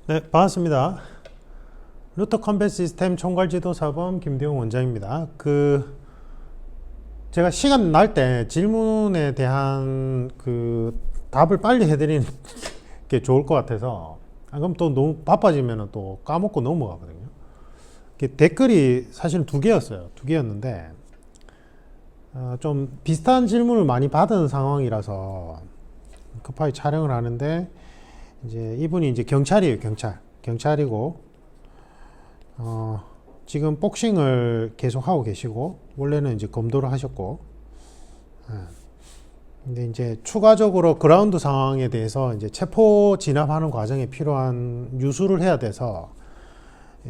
네, 반갑습니다. 루터 컴뱃 시스템 총괄지도사범 김대웅 원장입니다. 제가 시간 날 때 질문에 대한 답을 빨리 해드리는 게 좋을 것 같아서, 그럼 또 너무 바빠지면 또 까먹고 넘어가거든요. 댓글이 사실 두 개였어요. 두 개였는데, 좀 비슷한 질문을 많이 받은 상황이라서 급하게 촬영을 하는데, 이제 이분이 이제 경찰이에요. 경찰이고, 지금 복싱을 계속 하고 계시고, 원래는 이제 검도를 하셨고, 근데 이제 추가적으로 그라운드 상황에 대해서 이제 체포 진압하는 과정에 필요한 유수를 해야 돼서,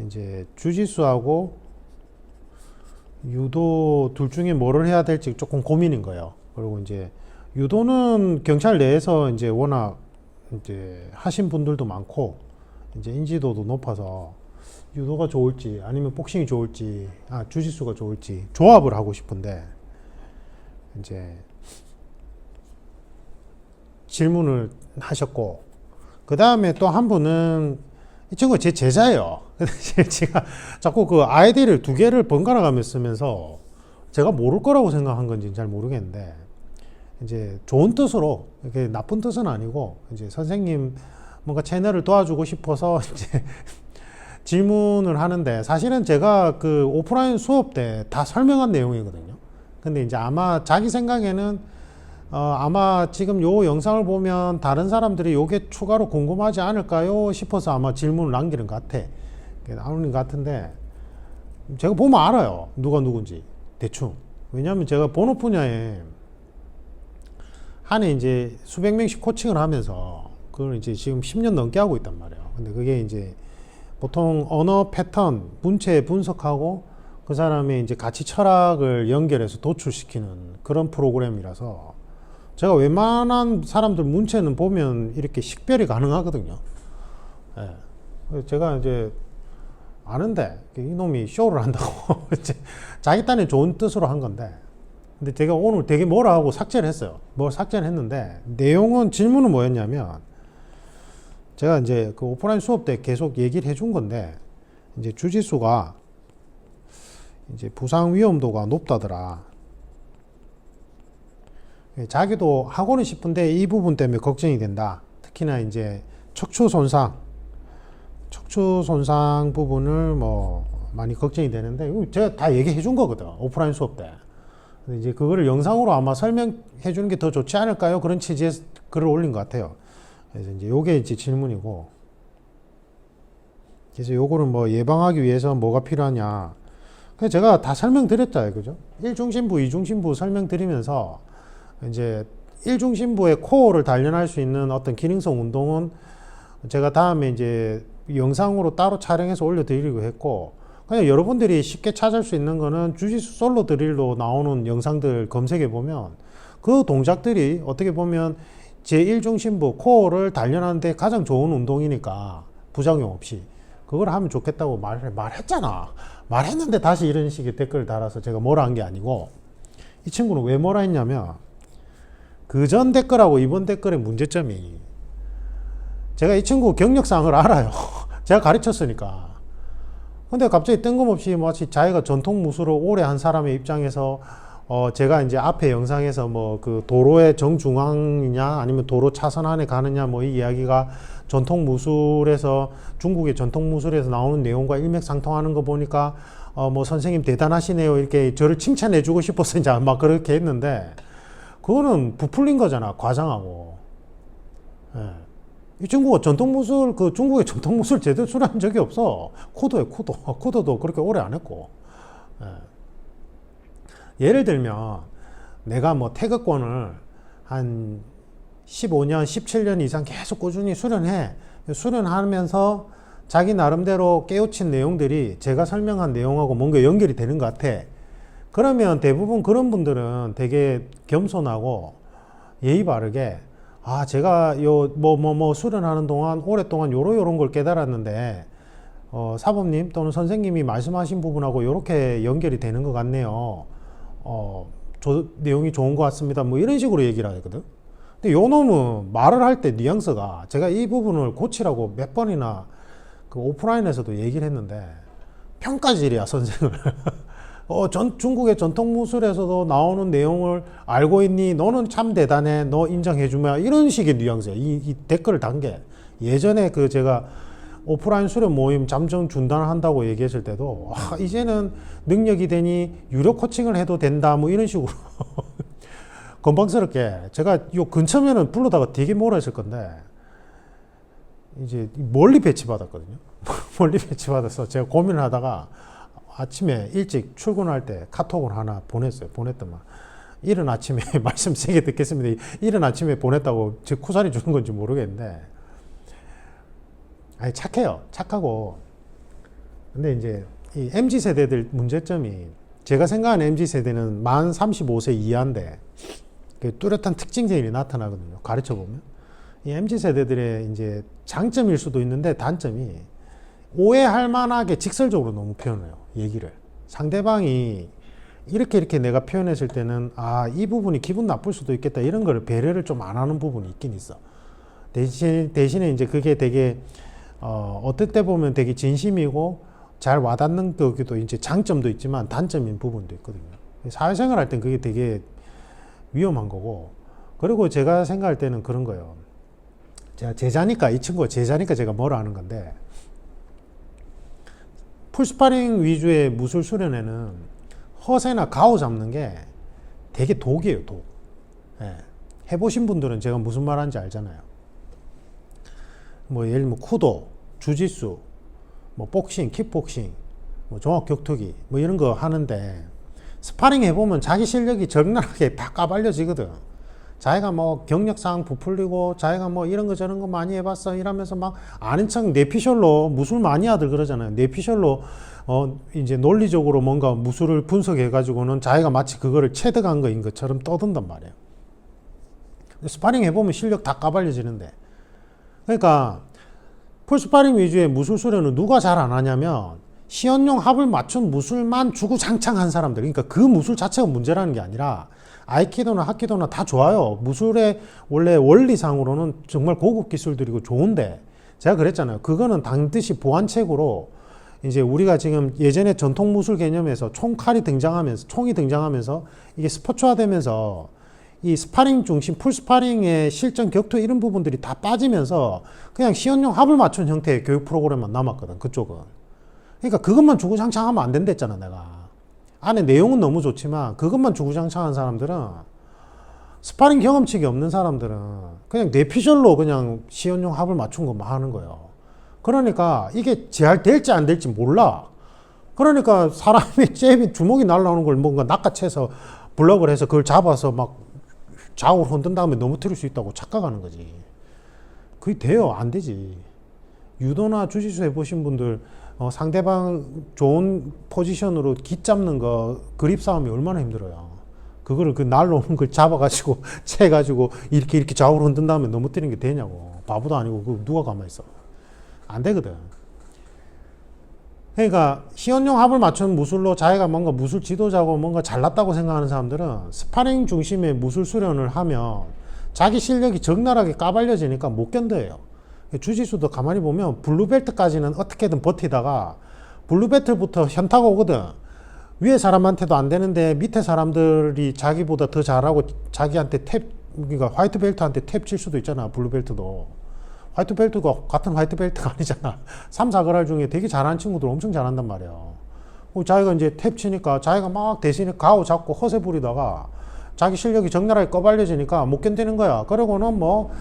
이제 주짓수하고 유도 둘 중에 뭐를 해야 될지 조금 고민인 거예요. 그리고 이제 유도는 경찰 내에서 이제 워낙 이제 하신 분들도 많고, 이제 인지도도 높아서 유도가 좋을지 아니면 복싱이 좋을지, 주짓수가 좋을지 조합을 하고 싶은데, 이제 질문을 하셨고, 그 다음에 또 한 분은 이 친구가 제 제자예요. 근데 제가 자꾸 그 아이디를 두 개를 번갈아 가며 쓰면서 제가 모를 거라고 생각한 건지 잘 모르겠는데, 이제 좋은 뜻으로, 이렇게 나쁜 뜻은 아니고, 이제 선생님 뭔가 채널을 도와주고 싶어서 이제 질문을 하는데, 사실은 제가 그 오프라인 수업 때 다 설명한 내용이거든요. 근데 이제 아마 자기 생각에는 아마 지금 요 영상을 보면 다른 사람들이 요게 추가로 궁금하지 않을까요 싶어서 아마 질문을 남기는 것 같아. 나오는 것 같은데, 제가 보면 알아요. 누가 누군지 대충. 왜냐하면 제가 본업 분야에 한 해 이제 수백 명씩 코칭을 하면서 그걸 이제 지금 10년 넘게 하고 있단 말이에요. 근데 그게 이제 보통 언어 패턴, 문체 분석하고 그 사람의 이제 가치 철학을 연결해서 도출시키는 그런 프로그램이라서, 제가 웬만한 사람들 문체는 보면 이렇게 식별이 가능하거든요. 예. 제가 이제 아는데 이놈이 쇼를 한다고 이제 자기 딴에 좋은 뜻으로 한 건데, 근데 제가 오늘 되게 뭐라 하고 삭제를 했어요. 뭘 삭제를 했는데, 내용은, 질문은 뭐였냐면, 제가 이제 그 오프라인 수업 때 계속 얘기를 해준 건데, 이제 주짓수가 이제 부상 위험도가 높다더라. 자기도 하고는 싶은데 이 부분 때문에 걱정이 된다. 특히나 이제 척추 손상 부분을 뭐 많이 걱정이 되는데, 제가 다 얘기해 준 거거든, 오프라인 수업 때. 이제 그거를 영상으로 아마 설명해 주는 게 더 좋지 않을까요? 그런 취지의 글을 올린 것 같아요. 그래서 이제 요게 이제 질문이고, 그래서 요거를 뭐 예방하기 위해서 뭐가 필요하냐. 그래서 제가 다 설명드렸잖아요. 그죠? 1중심부, 2중심부 설명드리면서, 이제 1중심부의 코어를 단련할 수 있는 어떤 기능성 운동은 제가 다음에 이제 영상으로 따로 촬영해서 올려드리고 했고, 그냥 여러분들이 쉽게 찾을 수 있는 거는 주짓수 솔로 드릴로 나오는 영상들 검색해 보면 그 동작들이 어떻게 보면 제1중심부 코어를 단련하는데 가장 좋은 운동이니까, 부작용 없이 그걸 하면 좋겠다고 말했잖아. 말했는데 다시 이런 식의 댓글을 달아서 제가 뭐라 한 게 아니고, 이 친구는 왜 뭐라 했냐면, 그 전 댓글하고 이번 댓글의 문제점이, 제가 이 친구 경력상을 알아요. 제가 가르쳤으니까. 근데 갑자기 뜬금없이 마치 자기가 전통 무술을 오래 한 사람의 입장에서, 제가 이제 앞에 영상에서 뭐 그 도로의 정중앙이냐 아니면 도로 차선 안에 가느냐 뭐 이 이야기가 전통 무술에서, 중국의 전통 무술에서 나오는 내용과 일맥상통하는 거 보니까 뭐 선생님 대단하시네요, 이렇게 저를 칭찬해 주고 싶어서 이제 막 그렇게 했는데, 그거는 부풀린 거잖아, 과장하고. 예. 이 친구가 전통무술, 그 중국의 전통무술 제대로 수련한 적이 없어. 코도에 코도. 코도도 그렇게 오래 안 했고. 예를 들면, 내가 뭐 태극권을 한 15년, 17년 이상 계속 꾸준히 수련해. 수련하면서 자기 나름대로 깨우친 내용들이 제가 설명한 내용하고 뭔가 연결이 되는 것 같아. 그러면 대부분 그런 분들은 되게 겸손하고 예의 바르게, 제가 수련하는 동안 오랫동안 요런 걸 깨달았는데, 사범님 또는 선생님이 말씀하신 부분하고 요렇게 연결이 되는 것 같네요. 내용이 좋은 것 같습니다. 뭐 이런 식으로 얘기를 하거든. 근데 요 놈은 말을 할 때 뉘앙스가, 제가 이 부분을 고치라고 몇 번이나 그 오프라인에서도 얘기를 했는데 평가질이야 선생을. 중국의 전통 무술에서도 나오는 내용을 알고 있니? 너는 참 대단해. 너 인정해주면 이런 식의 뉘앙스야. 이 댓글을 단 게 예전에 그 제가 오프라인 수련 모임 잠정 중단한다고 얘기했을 때도 이제는 능력이 되니 유료 코칭을 해도 된다 뭐 이런 식으로 건방스럽게 제가 요 근처면은 불러다가 되게 뭐라 했을 건데 이제 멀리 배치받았거든요. 멀리 배치받아서 제가 고민을 하다가 아침에 일찍 출근할 때 카톡을 하나 보냈어요. 보냈더만 이른 아침에 말씀 세게 듣겠습니다. 이른 아침에 보냈다고 제 쿠사리 주는 건지 모르겠는데 아니 착해요. 착하고 근데 이제 이 MZ세대들 문제점이 제가 생각하는 MZ세대는 만 35세 이하인데 뚜렷한 특징들이 나타나거든요. 가르쳐 보면 이 MZ세대들의 이제 장점일 수도 있는데 단점이 오해할 만하게 직설적으로 너무 표현해요. 얘기를 상대방이 이렇게 내가 표현했을 때는 이 부분이 기분 나쁠 수도 있겠다 이런 거를 배려를 좀 안 하는 부분이 있긴 있어. 대신에 이제 그게 되게 어떨 때 보면 되게 진심이고 잘 와닿는 거기도 이제 장점도 있지만 단점인 부분도 있거든요. 사회생활 할 땐 그게 되게 위험한 거고 그리고 제가 생각할 때는 그런 거예요. 제가 제자니까 이 친구가 제자니까 제가 뭐라 하는 건데 풀스파링 위주의 무술 수련회는 허세나 가오 잡는 게 되게 독이에요, 독. 예. 해보신 분들은 제가 무슨 말 하는지 알잖아요. 뭐, 예를 들면, 쿠도, 주짓수, 뭐, 복싱, 킥복싱, 뭐, 종합격투기, 뭐, 이런 거 하는데, 스파링 해보면 자기 실력이 적나라하게 다 까발려지거든. 자기가 뭐, 경력상 부풀리고, 자기가 뭐, 이런 거 저런 거 많이 해봤어. 이러면서 막, 아는 척 뇌피셜로, 무술 마니아들 그러잖아요. 뇌피셜로, 이제 논리적으로 뭔가 무술을 분석해가지고는 자기가 마치 그거를 체득한 거인 것처럼 떠든단 말이에요. 스파링 해보면 실력 다 까발려지는데. 그러니까, 풀스파링 위주의 무술 수련은 누가 잘 안 하냐면, 시연용 합을 맞춘 무술만 주구장창 한 사람들. 그러니까 그 무술 자체가 문제라는 게 아니라, 아이키도나 하키도나 다 좋아요. 무술의 원래 원리상으로는 정말 고급 기술들이고 좋은데, 제가 그랬잖아요. 그거는 당듯이 보완책으로, 이제 우리가 지금 예전에 전통 무술 개념에서 총이 등장하면서 이게 스포츠화되면서 이 스파링 중심, 풀스파링의 실전 격투 이런 부분들이 다 빠지면서 그냥 시연용 합을 맞춘 형태의 교육 프로그램만 남았거든, 그쪽은. 그러니까 그것만 주구장창 하면 안 된댔잖아, 내가. 안에 내용은 너무 좋지만 그것만 주구장창 한 사람들은 스파링 경험치가 없는 사람들은 그냥 뇌피셜로 그냥 시연용 합을 맞춘 것만 하는 거예요. 그러니까 이게 잘 될지 안 될지 몰라. 그러니까 사람이 잽이 주먹이 날라오는 걸 뭔가 낚아채서 블럭을 해서 그걸 잡아서 막 좌우로 흔든 다음에 넘어뜨릴 수 있다고 착각하는 거지. 그게 돼요? 안 되지. 유도나 주짓수 해보신 분들 상대방 좋은 포지션으로 기 잡는 거 그립 싸움이 얼마나 힘들어요. 그거를 그 날라오는 걸 잡아가지고 채가지고 이렇게 좌우로 흔든 다음에 넘어뜨리는 게 되냐고. 바보도 아니고 그 누가 가만히 있어. 안 되거든. 그러니까 시연용 합을 맞춘 무술로 자기가 뭔가 무술 지도자고 뭔가 잘났다고 생각하는 사람들은 스파링 중심의 무술 수련을 하면 자기 실력이 적나라하게 까발려지니까 못 견뎌요. 주짓수도 가만히 보면 블루벨트까지는 어떻게든 버티다가 블루벨트부터 현타가 오거든. 위에 사람한테도 안 되는데 밑에 사람들이 자기보다 더 잘하고 자기한테 그러니까 화이트 벨트한테 탭 칠 수도 있잖아. 블루벨트도. 화이트 벨트가 같은 화이트 벨트가 아니잖아. 3, 4거랄 중에 되게 잘하는 친구들 엄청 잘한단 말이야. 자기가 이제 탭 치니까 자기가 막 대신에 가오 잡고 허세 부리다가 자기 실력이 적나라하게 꺼발려지니까 못 견디는 거야. 그러고는 뭐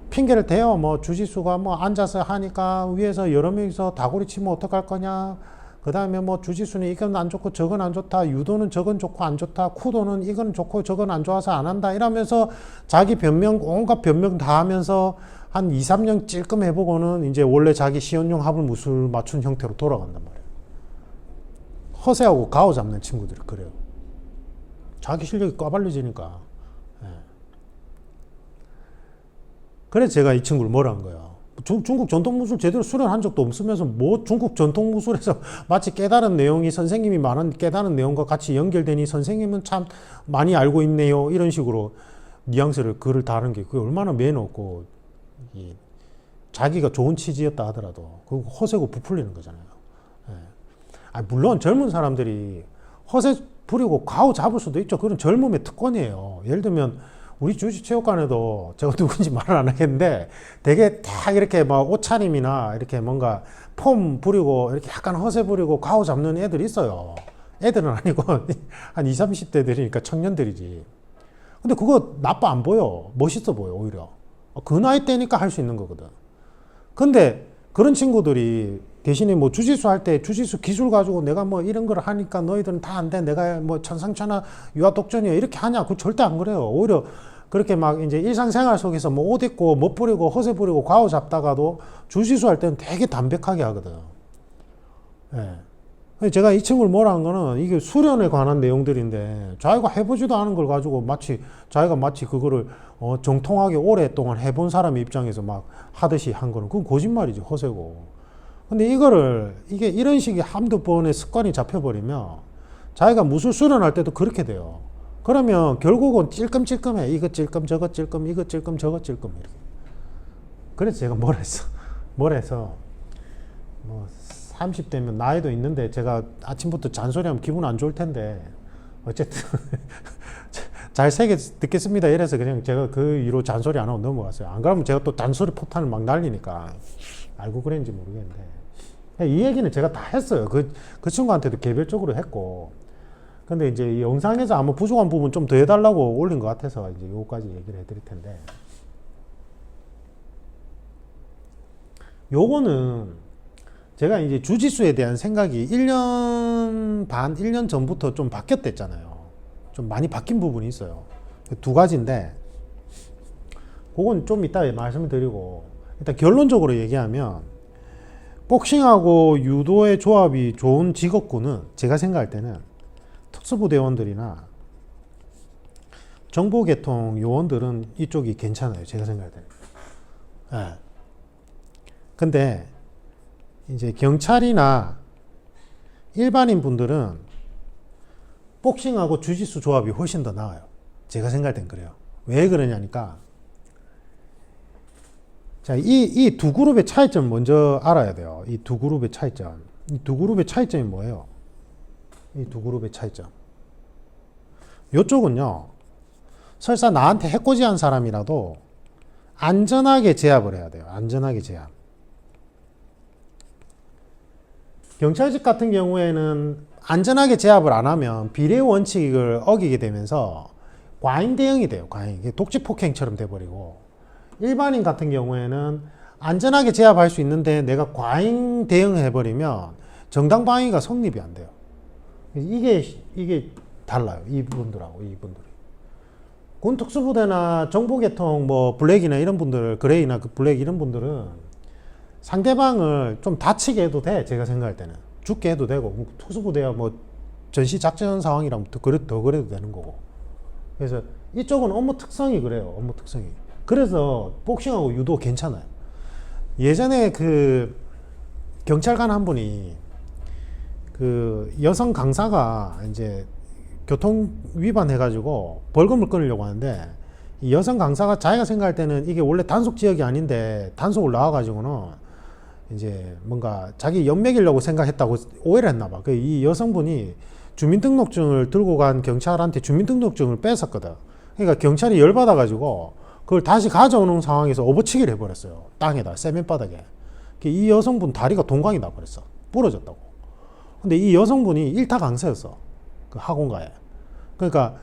핑계를 대요. 뭐 주짓수가 뭐 앉아서 하니까 위에서 여러 명이서 다구리 치면 어떡할 거냐. 그 다음에 뭐 주짓수는 이건 안 좋고 저건 안 좋다. 유도는 저건 좋고 안 좋다. 쿠도는 이건 좋고 저건 안 좋아서 안 한다. 이러면서 자기 변명, 온갖 변명 다 하면서 한 2, 3년 찔끔 해보고는 이제 원래 자기 시연용 합을 무술 맞춘 형태로 돌아간단 말이에요. 허세하고 가오 잡는 친구들이 그래요. 자기 실력이 까발려지니까. 예. 그래서 제가 이 친구를 뭐라 한 거예요. 중국 전통무술 제대로 수련한 적도 없으면서 뭐 중국 전통무술에서 마치 깨달은 내용이 선생님이 말한 깨달은 내용과 같이 연결되니 선생님은 참 많이 알고 있네요. 이런 식으로 뉘앙스를 글을 다른 게 그게 얼마나 매너 없고 자기가 좋은 취지였다 하더라도 그 허세고 부풀리는 거잖아요. 예. 물론 젊은 사람들이 허세 부리고 가오 잡을 수도 있죠. 그런 젊음의 특권이에요. 예를 들면 우리 주식체육관에도 제가 누군지 말을 안 하겠는데 되게 딱 이렇게 막 옷차림이나 이렇게 뭔가 폼 부리고 이렇게 약간 허세 부리고 가오 잡는 애들이 있어요. 애들은 아니고 한 20, 30대들이니까 청년들이지. 근데 그거 나빠 안 보여. 멋있어 보여, 오히려. 그 나이 때니까 할 수 있는 거거든. 근데 그런 친구들이 대신에 뭐 주짓수 할 때 주짓수 기술 가지고 내가 뭐 이런 걸 하니까 너희들은 다 안 돼. 내가 뭐 천상천하 유아독전이야. 이렇게 하냐. 그거 절대 안 그래요. 오히려 그렇게 막 이제 일상생활 속에서 뭐 옷 입고 멋 부리고 허세 부리고 과오 잡다가도 주짓수 할 때는 되게 담백하게 하거든. 예. 제가 이 친구를 뭐라 한 거는 이게 수련에 관한 내용들인데 자기가 해보지도 않은 걸 가지고 자기가 마치 그거를 정통하게 오랫동안 해본 사람의 입장에서 막 하듯이 한 거는 그건 거짓말이지, 허세고. 근데 이게 이런 식의 한두 번의 습관이 잡혀버리면 자기가 무술 수련할 때도 그렇게 돼요. 그러면 결국은 찔끔찔끔해. 이거 찔끔 저거 찔끔 이거 찔끔 저거 찔끔 이렇게. 그래서 제가 뭘 해서 뭐 30대면 나이도 있는데 제가 아침부터 잔소리하면 기분 안 좋을 텐데 어쨌든 잘 새겨 듣겠습니다 이래서 그냥 제가 그 이후로 잔소리 안 하고 넘어갔어요. 안 그러면 제가 또 잔소리 포탄을 막 날리니까 알고 그랬는지 모르겠는데 이 얘기는 제가 다 했어요. 그 친구한테도 개별적으로 했고. 근데 이제 이 영상에서 아마 부족한 부분 좀 더 해달라고 올린 것 같아서 이제 요거까지 얘기를 해드릴 텐데, 요거는 제가 이제 주짓수에 대한 생각이 1년 반, 1년 전부터 좀 바뀌었댔잖아요. 좀 많이 바뀐 부분이 있어요. 두 가지인데, 그건 좀 이따 말씀을 드리고, 일단 결론적으로 얘기하면, 복싱하고 유도의 조합이 좋은 직업군은 제가 생각할 때는 특수부대원들이나 정보계통 요원들은 이쪽이 괜찮아요. 제가 생각할 때는. 네. 근데 이제 경찰이나 일반인 분들은 복싱하고 주짓수 조합이 훨씬 더 나아요. 제가 생각할 땐 그래요. 왜 그러냐니까, 자, 이 두 그룹의 차이점 먼저 알아야 돼요. 이 두 그룹의 차이점. 이 두 그룹의 차이점이 뭐예요? 이 두 그룹의 차이점. 요쪽은요, 설사 나한테 해코지한 사람이라도 안전하게 제압을 해야 돼요. 안전하게 제압. 경찰직 같은 경우에는 안전하게 제압을 안 하면 비례 원칙을 어기게 되면서 과잉 대응이 돼요. 과잉. 독지 폭행처럼 돼버리고, 일반인 같은 경우에는 안전하게 제압할 수 있는데 내가 과잉 대응해버리면 정당방위가 성립이 안 돼요. 이게 달라요. 이분들하고 이분들이. 군 특수부대나 정보계통 뭐 블랙이나 이런 분들, 그레이나 그 블랙 이런 분들은 상대방을 좀 다치게 해도 돼. 제가 생각할 때는 죽게 해도 되고, 특수부대야 뭐 전시 작전 상황이라면 더 그래도 되는 거고. 그래서 이쪽은 업무 특성이 그래요. 업무 특성이. 그래서 복싱하고 유도 괜찮아요. 예전에 그 경찰관 한 분이 그 여성 강사가 이제 교통 위반해가지고 벌금을 끊으려고 하는데, 이 여성 강사가 자기가 생각할 때는 이게 원래 단속 지역이 아닌데 단속을 나와가지고는 이제 뭔가 자기 연맥이려고 생각했다고 오해를 했나봐. 이 여성분이 주민등록증을 들고 간 경찰한테 주민등록증을 뺏었거든. 그러니까 경찰이 열받아가지고 그걸 다시 가져오는 상황에서 업어치기를 해버렸어요. 땅에다, 세면바닥에. 이 여성분 다리가 동광이 나버렸어. 부러졌다고. 근데 이 여성분이 일타 강사였어. 그 학원가에. 그러니까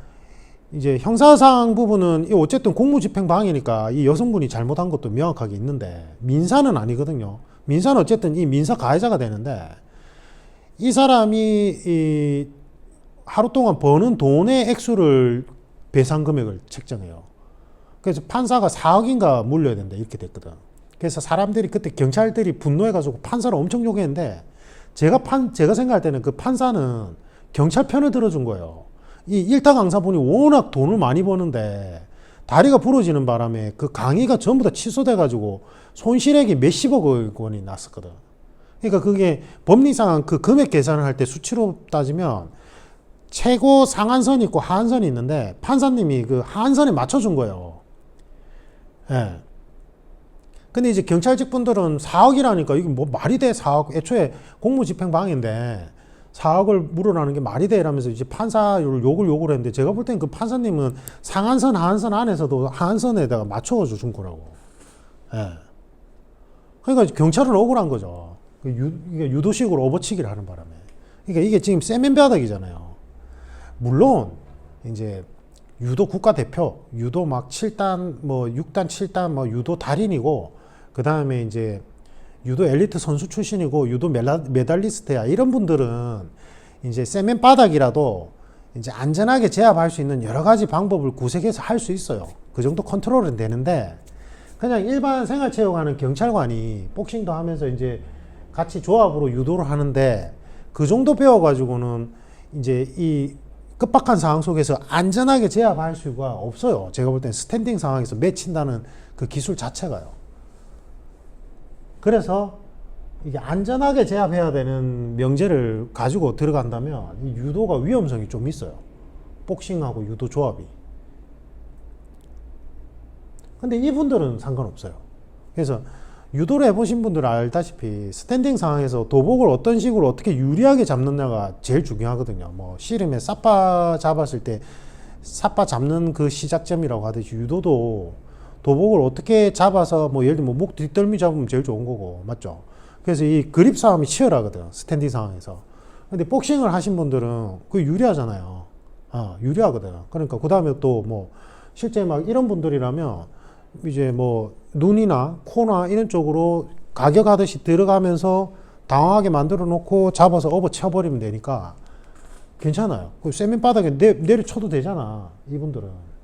이제 형사상 부분은 어쨌든 공무집행방해니까 이 여성분이 잘못한 것도 명확하게 있는데, 민사는 아니거든요. 민사는 어쨌든 이 민사 가해자가 되는데, 이 사람이 이 하루 동안 버는 돈의 액수를 배상 금액을 책정해요. 그래서 판사가 4억인가 물려야 된다 이렇게 됐거든. 그래서 사람들이 그때 경찰들이 분노해가지고 판사를 엄청 욕했는데, 제가 생각할 때는 그 판사는 경찰 편을 들어준 거예요. 이 일타 강사분이 워낙 돈을 많이 버는데 다리가 부러지는 바람에 그 강의가 전부 다 취소돼가지고 손실액이 몇십억 원이 났었거든. 그러니까 그게 법리상 그 금액 계산을 할 때 수치로 따지면 최고 상한선이 있고 하한선이 있는데, 판사님이 그 하한선에 맞춰준 거예요. 예. 근데 이제 경찰직 분들은 4억이라니까 이게 뭐 말이 돼 4억. 애초에 공무집행방해인데 4억을 물어라는 게 말이 돼 이러면서 이제 판사를 욕을 했는데 제가 볼 땐 그 판사님은 상한선 하한선 안에서도 하한선에다가 맞춰서 준 거라고. 예. 그러니까 경찰은 억울한 거죠. 이게 유도식으로 오버치기를 하는 바람에. 그러니까 이게 지금 세면바닥이잖아요. 물론 이제 유도 국가대표, 유도 막 7단, 뭐 6단, 7단, 뭐 유도 달인이고, 그 다음에 이제 유도 엘리트 선수 출신이고, 유도 메달리스트야. 이런 분들은 이제 세면 바닥이라도 이제 안전하게 제압할 수 있는 여러 가지 방법을 구색해서 할 수 있어요. 그 정도 컨트롤은 되는데, 그냥 일반 생활체육하는 경찰관이 복싱도 하면서 이제 같이 조합으로 유도를 하는데, 그 정도 배워가지고는 이제 이 급박한 상황 속에서 안전하게 제압할 수가 없어요. 제가 볼 땐 스탠딩 상황에서 맺힌다는 그 기술 자체가요. 그래서 이게 안전하게 제압해야 되는 명제를 가지고 들어간다면 이 유도가 위험성이 좀 있어요. 복싱하고 유도 조합이. 근데 이분들은 상관없어요. 그래서 유도를 해보신 분들은 알다시피 스탠딩 상황에서 도복을 어떤 식으로 어떻게 유리하게 잡느냐가 제일 중요하거든요. 뭐 씨름에 삿바 잡았을 때 삿바 잡는 그 시작점이라고 하듯이 유도도 도복을 어떻게 잡아서 뭐 예를 들면 목 뒷덜미 잡으면 제일 좋은 거고, 맞죠? 그래서 이 그립 싸움이 치열하거든, 스탠딩 상황에서. 근데 복싱을 하신 분들은 그 유리하잖아요. 유리하거든. 그러니까 그 다음에 또 뭐 실제 막 이런 분들이라면 이제 뭐 눈이나 코나 이런 쪽으로 가격하듯이 들어가면서 당황하게 만들어 놓고 잡아서 업어 쳐버리면 되니까 괜찮아요. 그 세면 바닥에 내려쳐도 되잖아, 이분들은.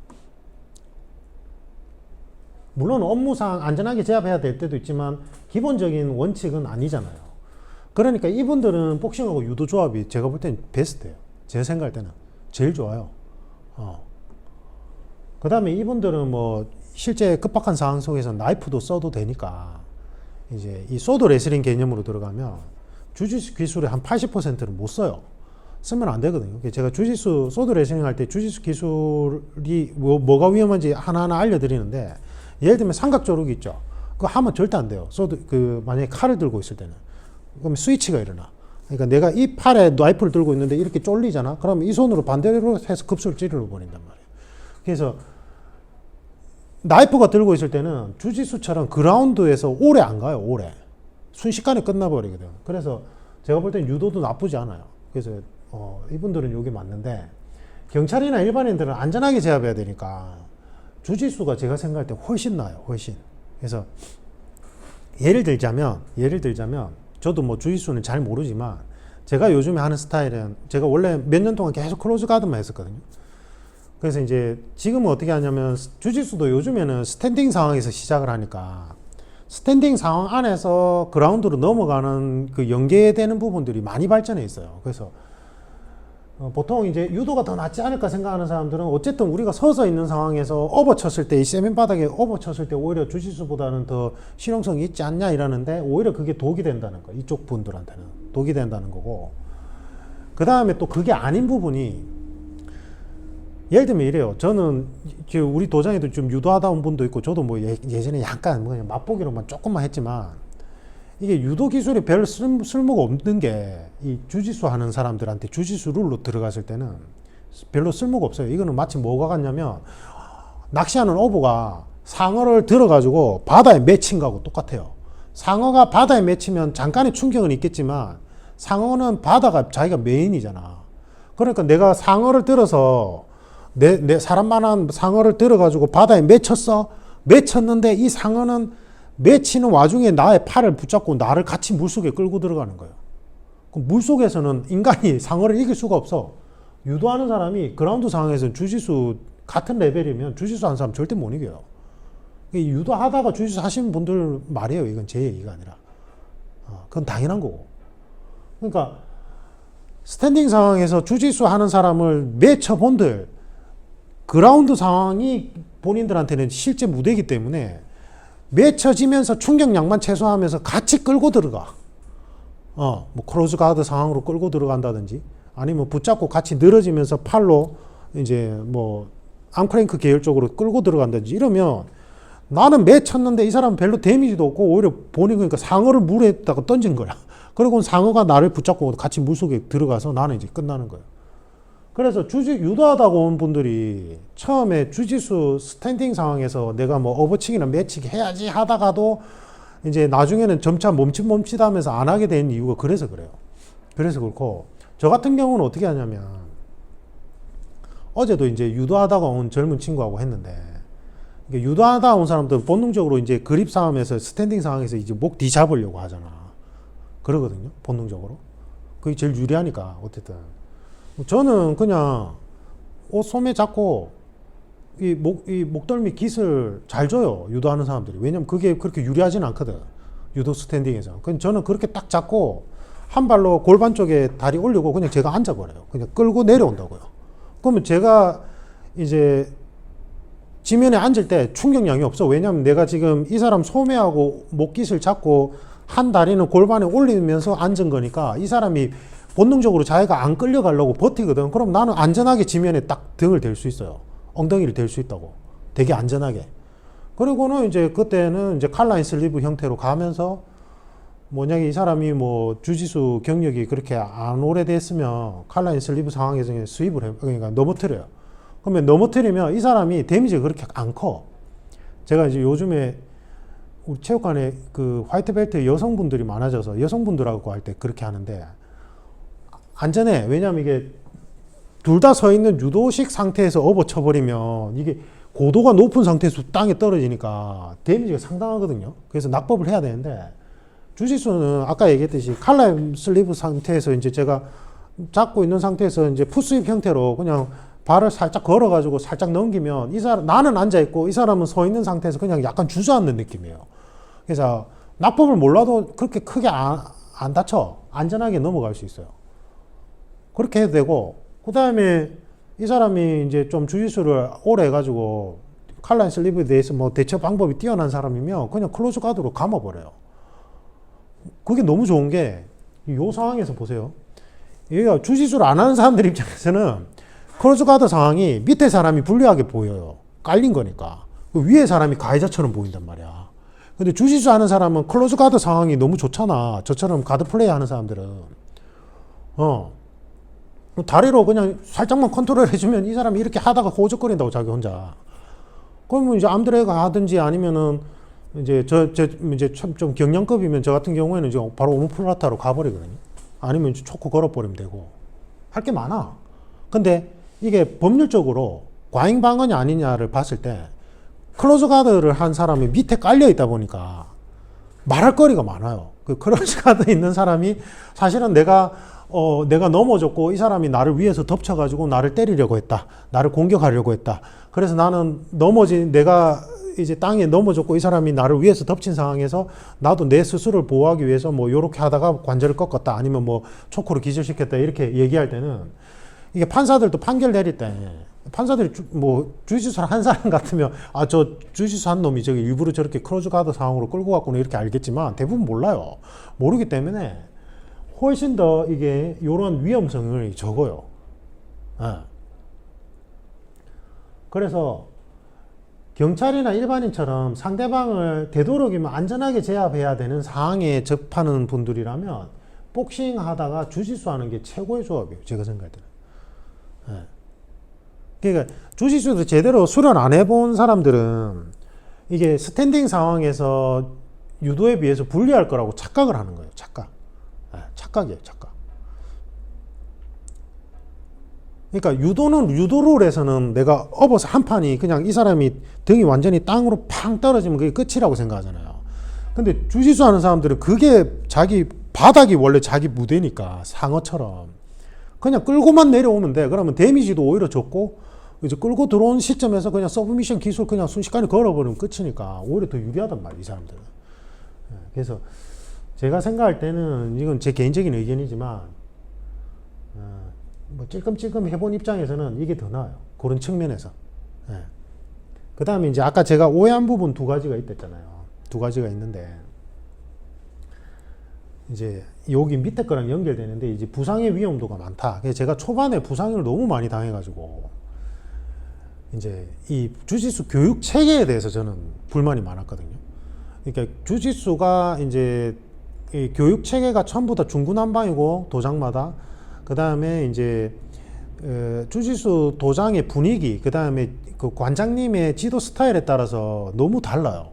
물론 업무상 안전하게 제압해야 될 때도 있지만 기본적인 원칙은 아니잖아요. 그러니까 이분들은 복싱하고 유도 조합이 제가 볼 땐 베스트예요. 제 생각할 때는 제일 좋아요. 그 다음에 이분들은 뭐 실제 급박한 상황 속에서 나이프도 써도 되니까 이제 이 소드 레슬링 개념으로 들어가면 주짓수 기술의 한 80%를 못 써요. 쓰면 안 되거든요. 제가 주짓수 소드 레슬링 할 때 주짓수 기술이 뭐가 위험한지 하나하나 알려드리는데, 예를 들면 삼각조르기 있죠. 그거 하면 절대 안 돼요. 만약에 칼을 들고 있을 때는. 그러면 스위치가 일어나. 그러니까 내가 이 팔에 나이프를 들고 있는데 이렇게 쫄리잖아. 그러면 이 손으로 반대로 해서 급소를 찌르러 버린단 말이에요. 그래서 나이프가 들고 있을 때는 주짓수처럼 그라운드에서 오래 안 가요, 오래. 순식간에 끝나버리거든. 그래서 제가 볼 땐 유도도 나쁘지 않아요. 그래서 이분들은 여기 맞는데, 경찰이나 일반인들은 안전하게 제압해야 되니까 주짓수가 제가 생각할 때 훨씬 나아요, 훨씬. 그래서 예를 들자면 저도 뭐 주짓수는 잘 모르지만 제가 요즘에 하는 스타일은, 제가 원래 몇 년 동안 계속 클로즈 가드만 했었거든요. 그래서 이제 지금은 어떻게 하냐면 주짓수도 요즘에는 스탠딩 상황에서 시작을 하니까 스탠딩 상황 안에서 그라운드로 넘어가는 그 연계되는 부분들이 많이 발전해 있어요. 그래서 보통 이제 유도가 더 낫지 않을까 생각하는 사람들은 어쨌든 우리가 서서 있는 상황에서 업어쳤을 때, 이 세면 바닥에 업어쳤을 때 오히려 주짓수보다는 더 실용성이 있지 않냐 이러는데, 오히려 그게 독이 된다는 거, 이쪽 분들한테는 독이 된다는 거고. 그 다음에 또 그게 아닌 부분이, 예를 들면 이래요. 저는 우리 도장에도 좀 유도하다 온 분도 있고, 저도 뭐 예전에 약간 뭐 그냥 맛보기로만 조금만 했지만, 이게 유도 기술이 별 쓸모가 없는 게, 이 주짓수 하는 사람들한테 주짓수 룰로 들어갔을 때는 별로 쓸모가 없어요. 이거는 마치 뭐가 같냐면, 낚시하는 어부가 상어를 들어가지고 바다에 맺힌 거하고 똑같아요. 상어가 바다에 맺히면 잠깐의 충격은 있겠지만 상어는 바다가 자기가 메인이잖아. 그러니까 내가 상어를 들어서 내 사람만한 상어를 들어가지고 바다에 맺혔는데 이 상어는 맺히는 와중에 나의 팔을 붙잡고 나를 같이 물속에 끌고 들어가는 거예요. 그럼 물속에서는 인간이 상어를 이길 수가 없어. 유도하는 사람이 그라운드 상황에서는 주짓수 같은 레벨이면 주짓수 하는 사람 절대 못 이겨요. 유도하다가 주짓수 하시는 분들 말이에요. 이건 제 얘기가 아니라. 그건 당연한 거고. 그러니까 스탠딩 상황에서 주짓수 하는 사람을 맺혀본들, 그라운드 상황이 본인들한테는 실제 무대이기 때문에 맺혀지면서 충격량만 최소화하면서 같이 끌고 들어가. 뭐 크로즈 가드 상황으로 끌고 들어간다든지, 아니면 붙잡고 같이 늘어지면서 팔로 이제 뭐 암크랭크 계열 쪽으로 끌고 들어간다든지, 이러면 나는 매 쳤는데 이 사람은 별로 데미지도 없고 오히려 본인 그러니까 상어를 물에다가 던진 거야. 그리고 상어가 나를 붙잡고 같이 물속에 들어가서 나는 이제 끝나는 거예요. 그래서 유도하다가 온 분들이 처음에 주짓수 스탠딩 상황에서 내가 뭐 업어치기나 매치기 해야지 하다가도 이제 나중에는 점차 멈칫멈칫하면서 안 하게 된 이유가 그래서 그래요. 그래서 그렇고 저 같은 경우는 어떻게 하냐면 어제도 이제 유도하다가 온 젊은 친구하고 했는데 유도하다 온 사람들은 본능적으로 이제 그립 싸움에서 스탠딩 상황에서 이제 목 뒤 잡으려고 하잖아. 그러거든요. 본능적으로. 그게 제일 유리하니까 어쨌든. 저는 그냥 옷 소매 잡고 이 목덜미 깃을 잘 줘요. 유도하는 사람들이. 왜냐면 그게 그렇게 유리하진 않거든. 유도 스탠딩에서. 그럼 저는 그렇게 딱 잡고 한 발로 골반 쪽에 다리 올리고 그냥 제가 앉아버려요. 그냥 끌고 내려온다고요. 그러면 제가 이제 지면에 앉을 때 충격량이 없어. 왜냐면 내가 지금 이 사람 소매하고 목깃을 잡고 한 다리는 골반에 올리면서 앉은 거니까 이 사람이 본능적으로 자기가 안 끌려가려고 버티거든. 그럼 나는 안전하게 지면에 딱 등을 댈 수 있어요. 엉덩이를 댈 수 있다고. 되게 안전하게. 그리고는 이제 그때는 이제 칼라인 슬리브 형태로 가면서 뭐냐면 이 사람이 뭐 주짓수 경력이 그렇게 안 오래됐으면 칼라인 슬리브 상황에서 그냥 스윕을 해, 그러니까 넘어뜨려요. 그러면 넘어뜨리면 이 사람이 데미지가 그렇게 안 커. 제가 이제 요즘에 우리 체육관에 그 화이트 벨트 여성분들이 많아져서 여성분들하고 할 때 그렇게 하는데 안전해. 왜냐면 이게 둘 다 서 있는 유도식 상태에서 업어 쳐버리면 이게 고도가 높은 상태에서 땅에 떨어지니까 데미지가 상당하거든요. 그래서 낙법을 해야 되는데 주짓수는 아까 얘기했듯이 칼라임 슬리브 상태에서 이제 제가 잡고 있는 상태에서 이제 풋스윕 형태로 그냥 발을 살짝 걸어가지고 살짝 넘기면 이 사람, 나는 앉아있고 이 사람은 서 있는 상태에서 그냥 약간 주저앉는 느낌이에요. 그래서 낙법을 몰라도 그렇게 크게 안 다쳐. 안전하게 넘어갈 수 있어요. 그렇게 해도 되고, 그 다음에 이 사람이 이제 좀 주짓수를 오래 해가지고 칼라인 슬리브에 대해서 뭐 대처 방법이 뛰어난 사람이면 그냥 클로즈 가드로 감아버려요. 그게 너무 좋은 게, 이 상황에서 보세요. 얘가 주짓수를 안 하는 사람들 입장에서는 클로즈 가드 상황이 밑에 사람이 불리하게 보여요. 깔린 거니까. 위에 사람이 가해자처럼 보인단 말이야. 근데 주짓수 하는 사람은 클로즈 가드 상황이 너무 좋잖아. 저처럼 가드 플레이 하는 사람들은. 다리로 그냥 살짝만 컨트롤 해주면 이 사람이 이렇게 하다가 호적거린다고 자기 혼자. 그러면 이제 암드레가 하든지 아니면은 이제 이제 좀 경량급이면 저 같은 경우에는 이제 바로 오므플라타로 가버리거든요. 아니면 초코 걸어버리면 되고. 할 게 많아. 근데 이게 법률적으로 과잉 방어냐 아니냐를 봤을 때 클로즈 가드를 한 사람이 밑에 깔려 있다 보니까 말할 거리가 많아요. 그 클로즈 가드 있는 사람이 사실은 내가 넘어졌고 이 사람이 나를 위에서 덮쳐가지고 나를 때리려고 했다. 나를 공격하려고 했다. 그래서 나는 내가 이제 땅에 넘어졌고 이 사람이 나를 위에서 덮친 상황에서 나도 내 스스로를 보호하기 위해서 뭐 요렇게 하다가 관절을 꺾었다. 아니면 뭐 초코로 기절시켰다. 이렇게 얘기할 때는 이게 판사들도 판결 내릴 때 판사들이 뭐 주짓수를 한 사람 같으면 저 주짓수 한 놈이 저기 일부러 저렇게 크로즈 가드 상황으로 끌고 갔구나 이렇게 알겠지만 대부분 몰라요. 모르기 때문에 훨씬 더 이게 이런 위험성을 적어요. 그래서 경찰이나 일반인처럼 상대방을 되도록이면 안전하게 제압해야 되는 상황에 접하는 분들이라면 복싱 하다가 주짓수 하는 게 최고의 조합이에요. 제가 생각할 때는. 그러니까 주짓수도 제대로 수련 안 해본 사람들은 이게 스탠딩 상황에서 유도에 비해서 불리할 거라고 착각을 하는 거예요. 착각이에요. 착각. 그러니까 유도롤에서는 내가 업어서 한 판이 그냥 이 사람이 등이 완전히 땅으로 팡 떨어지면 그게 끝이라고 생각하잖아요. 근데 주짓수 하는 사람들은 그게 자기 바닥이 원래 자기 무대니까 상어처럼 그냥 끌고만 내려오면 돼. 그러면 데미지도 오히려 적고 이제 끌고 들어온 시점에서 그냥 서브미션 기술 그냥 순식간에 걸어버리면 끝이니까 오히려 더 유리하단 말이에요. 이 사람들은. 그래서 제가 생각할 때는 이건 제 개인적인 의견이지만 뭐 찔끔찔끔 해본 입장에서는 이게 더 나아요. 그런 측면에서. 그 다음에 이제 아까 제가 오해한 부분 두 가지가 있댔잖아요. 두 가지가 있는데 이제 여기 밑에 거랑 연결되는데 이제 부상의 위험도가 많다. 그래서 제가 초반에 부상을 너무 많이 당해가지고 이제 이 주짓수 교육 체계에 대해서 저는 불만이 많았거든요. 그러니까 주짓수가 이제 이 교육 체계가 전부 다 중구난방이고 도장마다 그 다음에 이제 주짓수 도장의 분위기 그 다음에 그 관장님의 지도 스타일에 따라서 너무 달라요.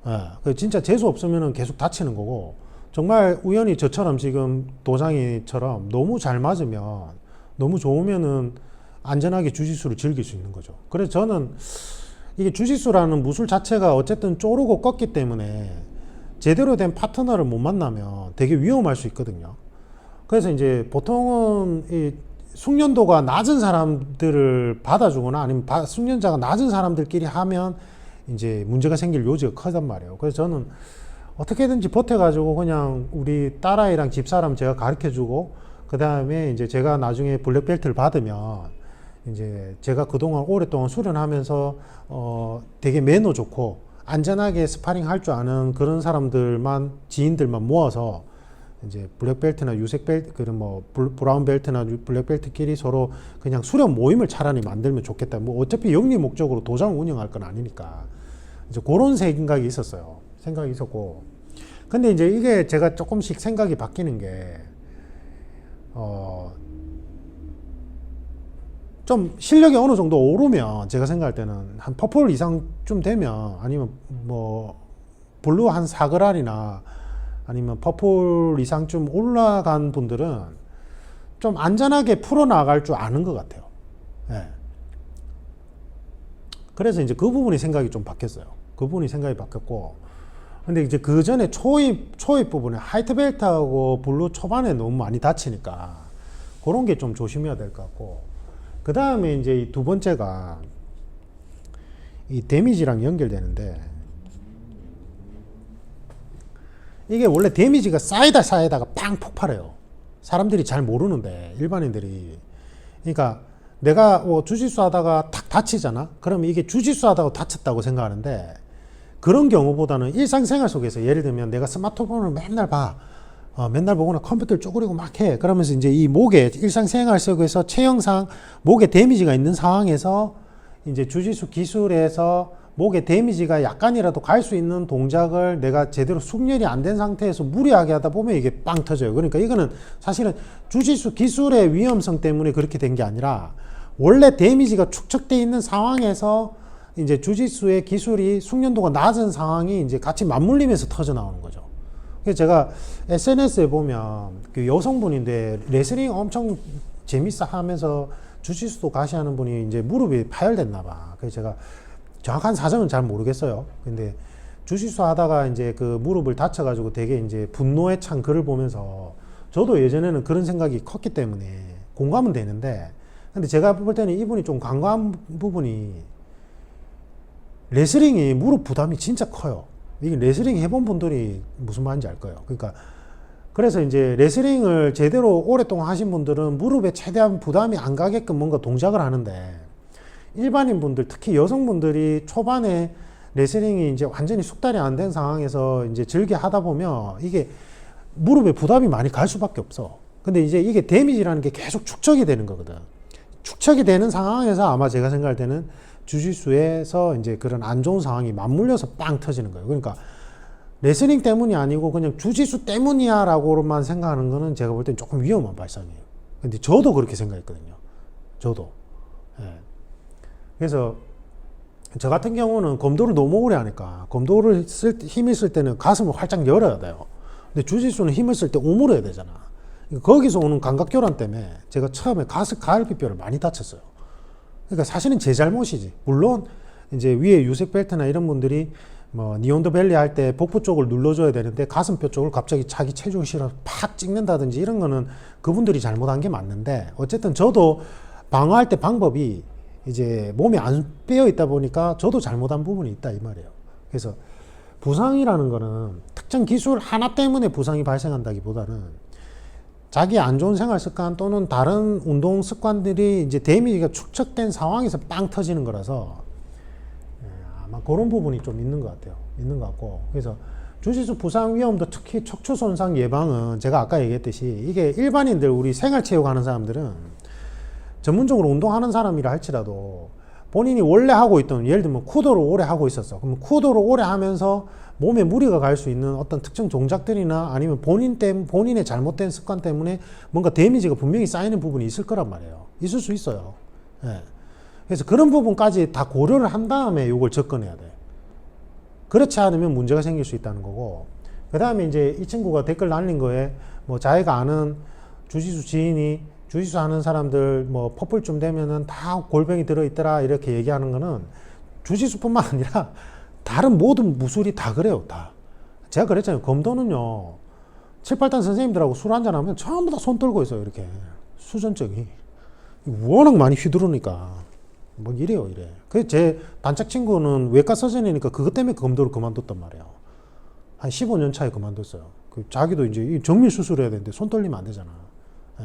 예, 진짜 재수 없으면은 계속 다치는 거고 정말 우연히 저처럼 지금 도장이처럼 너무 잘 맞으면 너무 좋으면은 안전하게 주짓수를 즐길 수 있는 거죠. 그래서 저는 이게 주짓수라는 무술 자체가 어쨌든 쪼르고 꺾기 때문에 제대로 된 파트너를 못 만나면 되게 위험할 수 있거든요. 그래서 이제 보통은 이 숙련도가 낮은 사람들을 받아주거나 아니면 숙련자가 낮은 사람들끼리 하면 이제 문제가 생길 요지가 크단 말이에요. 그래서 저는 어떻게든지 버텨가지고 그냥 우리 딸아이랑 집사람 제가 가르쳐주고 그 다음에 이제 제가 나중에 블랙벨트를 받으면 이제 제가 그동안 오랫동안 수련하면서 되게 매너 좋고 안전하게 스파링 할 줄 아는 그런 사람들만 지인들만 모아서 이제 블랙벨트나 유색벨트 그런 뭐 브라운 벨트나 블랙벨트끼리 서로 그냥 수련 모임을 차라리 만들면 좋겠다. 뭐 어차피 영리 목적으로 도장을 운영할 건 아니니까 이제 그런 생각이 있었어요. 생각이 있었고 근데 이제 이게 제가 조금씩 생각이 바뀌는 게 좀 실력이 어느 정도 오르면 제가 생각할 때는 한 퍼플 이상쯤 되면 아니면 뭐 블루 한 4그랄이나 아니면 퍼플 이상쯤 올라간 분들은 좀 안전하게 풀어나갈 줄 아는 것 같아요. 예. 그래서 이제 그 부분이 생각이 좀 바뀌었어요. 그 부분이 생각이 바뀌었고 근데 이제 그 전에 초입 부분에 화이트벨트하고 블루 초반에 너무 많이 다치니까 그런 게 좀 조심해야 될 것 같고 그 다음에 이제 이 두 번째가 이 데미지랑 연결되는데 이게 원래 데미지가 쌓이다가 팡 폭발해요. 사람들이 잘 모르는데 일반인들이 그러니까 내가 뭐 주짓수 하다가 탁 다치잖아. 그러면 이게 주짓수 하다가 다쳤다고 생각하는데 그런 경우보다는 일상생활 속에서 예를 들면 내가 스마트폰을 맨날 봐. 맨날 보거나 컴퓨터를 쪼그리고 막 해. 그러면서 이제 이 목에 일상생활 속에서 체형상 목에 데미지가 있는 상황에서 이제 주짓수 기술에서 목에 데미지가 약간이라도 갈 수 있는 동작을 내가 제대로 숙련이 안 된 상태에서 무리하게 하다 보면 이게 빵 터져요. 그러니까 이거는 사실은 주짓수 기술의 위험성 때문에 그렇게 된 게 아니라 원래 데미지가 축적되어 있는 상황에서 이제 주짓수의 기술이 숙련도가 낮은 상황이 이제 같이 맞물리면서 터져 나오는 거죠. 그래서 제가 SNS에 보면 그 여성분인데 레슬링 엄청 재밌어 하면서 주짓수도 가시하는 분이 이제 무릎이 파열됐나 봐. 그래서 제가 정확한 사정은 잘 모르겠어요. 근데 주짓수 하다가 이제 그 무릎을 다쳐가지고 되게 이제 분노에 찬 글을 보면서 저도 예전에는 그런 생각이 컸기 때문에 공감은 되는데 근데 제가 볼 때는 이분이 좀 간과한 부분이 레슬링이 무릎 부담이 진짜 커요. 이게 레슬링 해본 분들이 무슨 말인지 알 거예요. 그러니까 그래서 이제 레슬링을 제대로 오랫동안 하신 분들은 무릎에 최대한 부담이 안 가게끔 뭔가 동작을 하는데 일반인 분들 특히 여성분들이 초반에 레슬링이 이제 완전히 숙달이 안 된 상황에서 이제 즐겨 하다 보면 이게 무릎에 부담이 많이 갈 수밖에 없어. 근데 이제 이게 데미지라는 게 계속 축적이 되는 거거든. 축적이 되는 상황에서 아마 제가 생각할 때는 주짓수에서 이제 그런 안 좋은 상황이 맞물려서 빵 터지는 거예요. 그러니까 레슬링 때문이 아니고 그냥 주짓수 때문이야 라고만 생각하는 거는 제가 볼 땐 조금 위험한 발상이에요. 근데 저도 그렇게 생각했거든요. 저도. 예. 그래서 저 같은 경우는 검도를 너무 오래 하니까 검도를 힘을 쓸 때는 가슴을 활짝 열어야 돼요. 근데 주짓수는 힘을 쓸 때 오므려야 되잖아. 거기서 오는 감각교란 때문에 제가 처음에 가을비뼈를 많이 다쳤어요. 그러니까 사실은 제 잘못이지. 물론 이제 위에 유색 벨트나 이런 분들이 뭐 니온더 벨리 할 때 복부 쪽을 눌러줘야 되는데 가슴뼈 쪽을 갑자기 자기 체중이 실어서 팍 찍는다든지 이런 거는 그분들이 잘못한 게 맞는데 어쨌든 저도 방어할 때 방법이 이제 몸이 안 빼어 있다 보니까 저도 잘못한 부분이 있다 이 말이에요. 그래서 부상이라는 거는 특정 기술 하나 때문에 부상이 발생한다기보다는 자기 안 좋은 생활 습관 또는 다른 운동 습관들이 이제 데미지가 축적된 상황에서 빵 터지는 거라서 아마 그런 부분이 좀 있는 것 같아요. 있는 것 같고. 그래서 주짓수 부상 위험도 특히 척추 손상 예방은 제가 아까 얘기했듯이 이게 일반인들 우리 생활체육 하는 사람들은 전문적으로 운동하는 사람이라 할지라도 본인이 원래 하고 있던, 예를 들면 쿠도를 오래 하고 있었어. 그럼 쿠도를 오래 하면서 몸에 무리가 갈 수 있는 어떤 특정 동작들이나 아니면 본인의 잘못된 습관 때문에 뭔가 데미지가 분명히 쌓이는 부분이 있을 거란 말이에요. 있을 수 있어요. 예. 그래서 그런 부분까지 다 고려를 한 다음에 이걸 접근해야 돼. 그렇지 않으면 문제가 생길 수 있다는 거고. 그 다음에 이제 이 친구가 댓글 날린 거에 뭐 자기가 아는 주짓수 지인이 주짓수 하는 사람들 뭐 퍼플쯤 되면은 다 골병이 들어있더라 이렇게 얘기하는 거는 주짓수뿐만 아니라 다른 모든 무술이 다 그래요. 다. 제가 그랬잖아요. 검도는요. 7, 8단 선생님들하고 술 한잔하면 전부 다 손 떨고 있어요. 이렇게. 수전적이. 워낙 많이 휘두르니까. 뭐 이래요. 이래. 그 제 단짝 친구는 외과 서전이니까 그것 때문에 검도를 그만뒀단 말이에요. 한 15년 차에 그만뒀어요. 그 자기도 이제 정밀 수술해야 되는데 손 떨리면 안 되잖아. 예.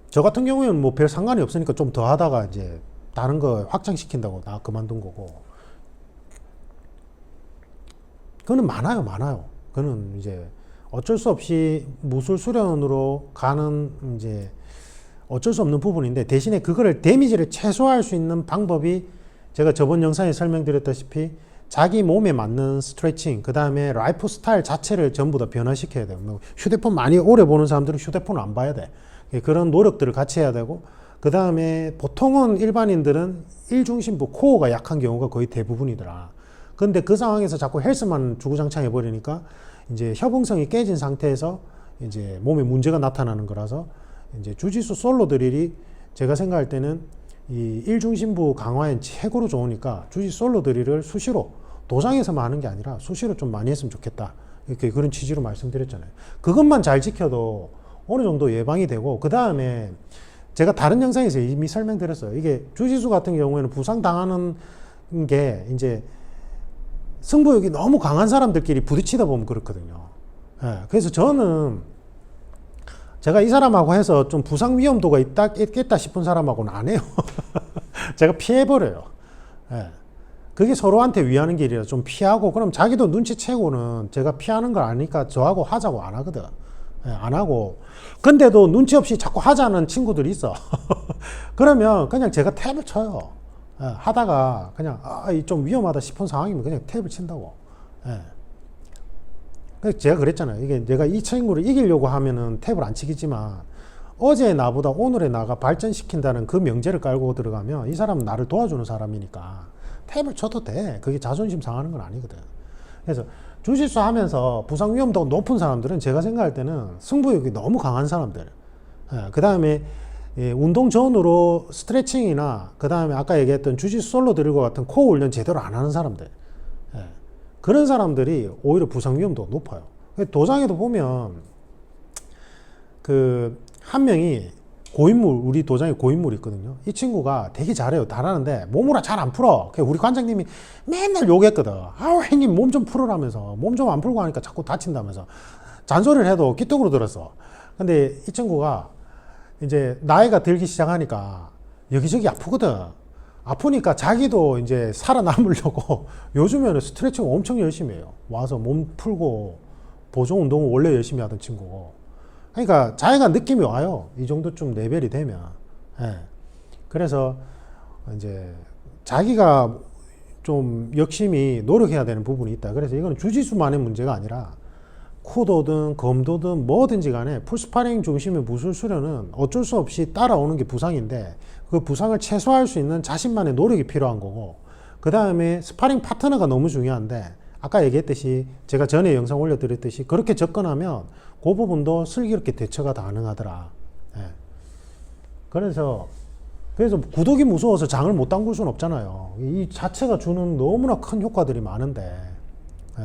저 같은 경우에는 뭐 별 상관이 없으니까 좀 더 하다가 이제 다른 거 확장시킨다고 나 그만둔 거고. 그거는 많아요. 그거는 이제 어쩔 수 없이 무술 수련으로 가는 이제 어쩔 수 없는 부분인데 대신에 그거를 데미지를 최소화할 수 있는 방법이 제가 저번 영상에 설명드렸다시피 자기 몸에 맞는 스트레칭, 그 다음에 라이프 스타일 자체를 전부 다 변화시켜야 돼요. 휴대폰 많이 오래 보는 사람들은 휴대폰을 안 봐야 돼. 그런 노력들을 같이 해야 되고, 그 다음에 보통은 일반인들은 일중심부 코어가 약한 경우가 거의 대부분이더라. 근데 그 상황에서 자꾸 헬스만 주구장창 해버리니까 이제 협응성이 깨진 상태에서 이제 몸에 문제가 나타나는 거라서 이제 주짓수 솔로 드릴이 제가 생각할 때는 이 일중심부 강화에 최고로 좋으니까 주짓수 솔로 드릴을 수시로 도장에서만 하는 게 아니라 수시로 좀 많이 했으면 좋겠다. 이렇게 그런 취지로 말씀드렸잖아요. 그것만 잘 지켜도 어느 정도 예방이 되고, 그 다음에 제가 다른 영상에서 이미 설명드렸어요. 이게 주짓수 같은 경우에는 부상당하는 게 이제 승부욕이 너무 강한 사람들끼리 부딪히다 보면 그렇거든요. 예, 그래서 저는 제가 이 사람하고 해서 좀 부상 위험도가 있겠다 싶은 사람하고는 안 해요. 제가 피해버려요. 예, 그게 서로한테 위하는 길이라 좀 피하고, 그럼 자기도 눈치채고는 제가 피하는 걸 아니까 저하고 하자고 안 하거든. 예, 안 하고. 근데도 눈치 없이 자꾸 하자는 친구들이 있어. 그러면 그냥 제가 탭을 쳐요. 예, 하다가 그냥 좀 위험하다 싶은 상황이면 그냥 탭을 친다고. 예. 그래서 제가 그랬잖아요. 이게 내가 이 친구를 이기려고 하면은 탭을 안 치겠지만 어제 나보다 오늘의 나가 발전시킨다는 그 명제를 깔고 들어가면 이 사람은 나를 도와주는 사람이니까 탭을 쳐도 돼. 그게 자존심 상하는 건 아니거든. 그래서 주짓수 하면서 부상 위험도가 높은 사람들은 제가 생각할 때는 승부욕이 너무 강한 사람들. 예, 그 다음에 운동 전으로 스트레칭이나 그 다음에 아까 얘기했던 주짓수 솔로 드릴과 같은 코어 훈련 제대로 안 하는 사람들. 예, 그런 사람들이 오히려 부상 위험도가 높아요. 도장에도 보면 그 한 명이 고인물, 우리 도장에 고인물이 있거든요. 이 친구가 되게 잘해요. 잘하는데 몸으로 잘 안 풀어. 우리 관장님이 맨날 욕했거든. 아우 형님 몸 좀 풀으라면서. 몸 좀 안 풀고 하니까 자꾸 다친다면서 잔소리를 해도 기특으로 들었어. 근데 이 친구가 이제 나이가 들기 시작하니까 여기저기 아프거든. 아프니까 자기도 이제 살아남으려고 요즘에는 스트레칭 엄청 열심히 해요. 와서 몸 풀고 보조 운동을 원래 열심히 하던 친구고. 그러니까 자기가 느낌이 와요. 이 정도쯤 레벨이 되면. 예. 그래서 이제 자기가 좀 열심히 노력해야 되는 부분이 있다. 그래서 이거는 주짓수만의 문제가 아니라 쿠도든 검도든 뭐든지 간에 풀스파링 중심의 무술 수련은 어쩔 수 없이 따라오는 게 부상인데 그 부상을 최소화할 수 있는 자신만의 노력이 필요한 거고, 그 다음에 스파링 파트너가 너무 중요한데 아까 얘기했듯이 제가 전에 영상 올려드렸듯이 그렇게 접근하면 그 부분도 슬기롭게 대처가 가능하더라. 예. 그래서 구독이 무서워서 장을 못 담글 수는 없잖아요. 이 자체가 주는 너무나 큰 효과들이 많은데. 예.